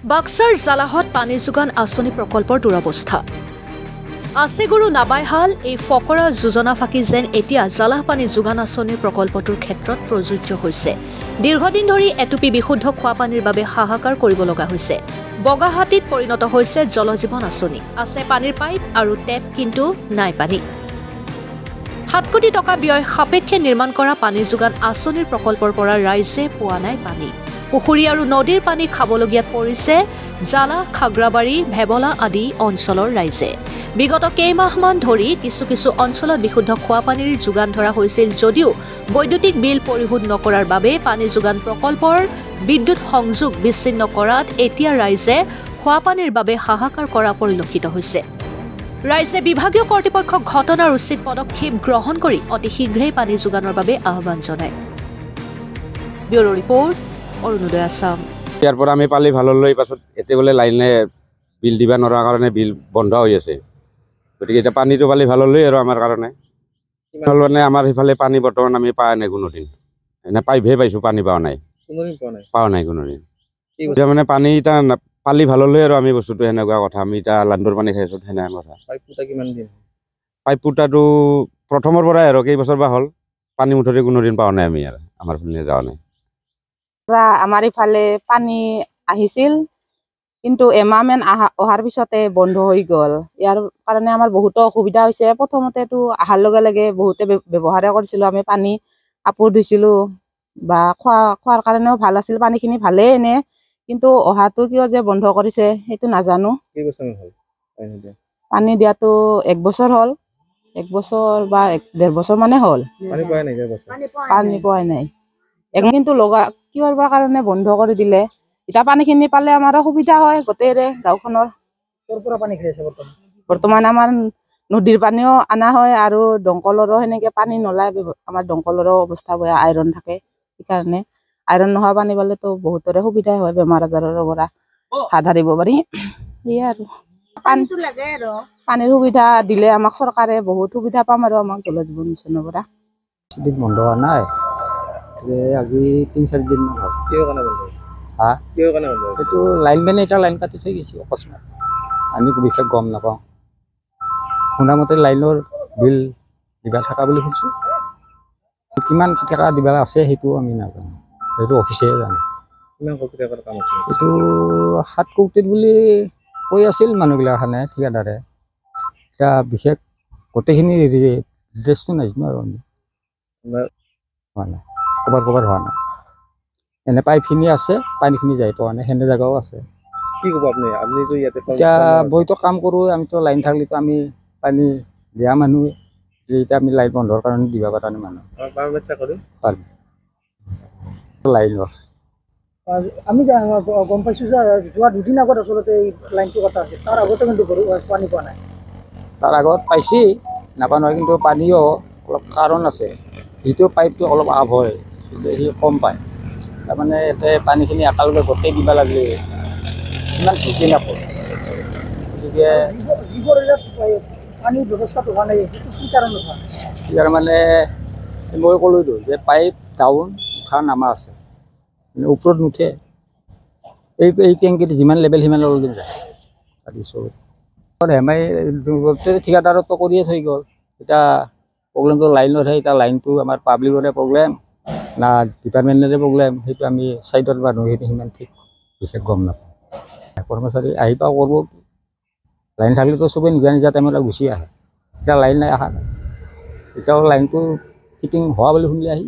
বাক্সাৰ জালাহত পানী যোগান আঁচনি প্ৰকল্পৰ দুৰৱস্থা আছে গুৰু নাবাইহাল এই ফকৰা যোজনা ফাঁকি যেন এতিয়া জালাহ পানী যোগান আঁচনিৰ প্ৰকল্পটোৰ ক্ষেত্ৰত প্ৰযোজ্য হৈছে। দীৰ্ঘদিন ধৰি এটুপি বিশুদ্ধ খোৱা পানীৰ বাবে হাহাকাৰ কৰিব লগা হৈছে। বগাহাতীত পৰিণত হৈছে জলজীৱন আঁচনি, আছে পানীৰ পাইপ আৰু টেপ, কিন্তু নাই পানী। 7 কোটি টকা ব্যয় সাপেক্ষে নিৰ্মাণ কৰা পানী যোগান আঁচনিৰ প্ৰকল্পৰ পৰা ৰাইজে পোৱা নাই পানী। পুখুৰী আৰু নদীৰ পানী খাবলগীয়াত পৰিছে জালাহ, খাগ্ৰাবাৰী, ভেবলা আদি অঞ্চলৰ ৰাইজে। বিগত কেইমাহমান ধৰি কিছু অঞ্চলত বিশুদ্ধ খোৱা পানীৰ যোগান ধৰা হৈছিল যদিও বৈদ্যুতিক বিল পৰিশোধ নকৰাৰ বাবে পানী যোগান প্ৰকল্পৰ বিদ্যুৎ সংযোগ বিচ্ছিন্ন কৰাত এতিয়া ৰাইজে খোৱা পানীৰ বাবে হাহাকাৰ কৰা পৰিলক্ষিত হৈছে। ৰাইজে বিভাগীয় কৰ্তৃপক্ষক ঘটনাৰ উচিত পদক্ষেপ গ্ৰহণ কৰি অতি শীঘ্ৰেই পানী যোগানৰ বাবে আহ্বান জনায়। Bureau report, Arunodoy Assam. ইয়াৰ পৰা আমি পালি ভাল লৈ পাছত এতিয়া বোলে লাইনে বিল দিব নোৱাৰাৰ কাৰণে বিল বন্ধ হৈ আছে। গতিকে এতিয়া পানীটো পালি ভাল লৈ আৰু আমাৰ কাৰণে মানে আমাৰ সেইফালে পানী বৰ্তমান আমি পোৱা নাই কোনোদিন। এনে পাইপহে পাইছোঁ, পানী পোৱা নাই কোনোদিন। এতিয়া মানে পানী এতিয়া পালি ভাল লৈ আৰু আমি বস্তুটো সেনেকুৱা কথা। আমি এতিয়া লাণ্ডৰ পানী খাই আছোঁ, সেনেকুৱা কথা। পাইপ ফুটাটো প্ৰথমৰ পৰাই আৰু কেইবছৰ বা হ'ল পানী মুঠতে কোনোদিন পোৱা নাই আমি, আৰু আমাৰ ফালে যোৱা নাই। আমাৰ ইফালে পানী আহিছিল, কিন্তু এমাহমান অহাৰ পিছতে বন্ধ হৈ গ'ল। ইয়াৰ কাৰণে আমাৰ বহুতো অসুবিধা হৈছে। প্ৰথমতেতো অহাৰ লগে লগে বহুতে ব্যৱহাৰে কৰিছিলোঁ, আমি পানী কাপোৰ ধুইছিলোঁ বা খোৱাৰ কাৰণেও ভাল আছিল, পানীখিনি ভালেই এনে। কিন্তু অহাটো কিয় যে বন্ধ কৰিছে সেইটো নাজানো। পানী দিয়াটো 1 বছৰ হ'ল, 1 বছৰ বা 1.5 বছৰ মানে হ'ল পানী পোৱাই নাই। কিন্তু কিহৰ কাৰণে বন্ধ কৰি দিলে। এতিয়া পানীখিনি পালে আমাৰো সুবিধা হয় গোটেইৰে গাঁওখনৰ। বৰ্তমান আমাৰ নদীৰ পানীও অনা হয় আৰু দমকলৰো সেনেকে পানী নোলায়। আমাৰ দমকলৰো অৱস্থা বেয়া, আইৰণ থাকে। সেইকাৰণে আইৰণ নোহোৱা পানী পালেতো বহুতৰে সুবিধাই হয়, বেমাৰ আজাৰৰ পৰা হাত সাৰিব পাৰি। সেয়াই আৰু পানীৰ সুবিধা দিলে আমাক চৰকাৰে বহুত সুবিধা পাম আৰু আমাক জলজীৱন মিছনৰ পৰা। বন্ধ হোৱা নাই আজি 3-4 দিন মান হ'ল। এইটো লাইনমেনে এতিয়া লাইন কাটি থৈ গৈছে অকস্মাত, আমি বিশেষ গম নাপাওঁ। শুনামতে লাইনৰ বিল দিবা থকা বুলি শুনিছোঁ। কিমান টকা দিবা আছে সেইটো আমি নাজানো, সেইটো অফিচে জানে। এইটো 7 কোটি বুলি কৈ আছিল মানুহগিলাখানে, ঠিকাদাৰে। এতিয়া বিশেষ গোটেইখিনি ড্ৰেছটো নাজানো আৰু আমি হোৱা নাই, ক'ৰবাত হোৱা নাই। এনে পাইপখিনি আছে, পানীখিনি যাই পোৱা নাই, সেনে জেগাও আছে। কি ক'ব আপুনি? এতিয়া বৈতো কাম কৰোঁ, আমিতো লাইন থাকিলেতো আমি পানী দিয়া মানুহ, এতিয়া আমি লাইন বন্ধৰ কাৰণে দিব পৰা নাই মানুহ লাইনৰ। আমি গম পাইছোঁ যে যোৱা 2 দিন আগত আচলতে এই লাইনটো কটা আছে, তাৰ আগতে কিন্তু পানী পোৱা নাই। তাৰ আগত পাইছি নাপা নহয়, কিন্তু পানীও অলপ কাৰণ আছে। যিটো পাইপটো অলপ আপ হয় সি কম পায়, তাৰমানে ইয়াতে পানীখিনি একেলগে গোটেই দিব লাগিলে ইমান ঢুকি নাপায়। গতিকে যিবোৰ এৰিয়াত পানীৰ ব্যৱস্থাটো হোৱা নাই সেইটো কি কাৰণত হোৱা নাই? ইয়াৰ মানে মই ক'লোঁতো যে পাইপ ডাউন উঠা নামা আছে, মানে ওপৰত নুঠে। এই টেংকিত যিমান লেভেল সিমানলৈকে যায়। তাৰপিছত ঠিকাদাৰতো কৰিয়ে থৈ গ'ল। এতিয়া প্ৰব্লেমটো লাইনতহে। এতিয়া লাইনটো আমাৰ পাব্লিকৰে প্ৰব্লেম না ডিপাৰ্টমেণ্টৰে প্ৰব্লেম, সেইটো আমি ছাইডৰ মানুহখিনি সিমান ঠিক বিশেষ গম নাপাওঁ। কৰ্মচাৰী আহি পাওঁ কৰিব, লাইন থাকিলেতো চবেই নিজা টাইমত গুচি আহে। এতিয়া লাইন নাই, অহা নাই। এতিয়াও লাইনটো ফিটিং হোৱা বুলি শুনিলে আহি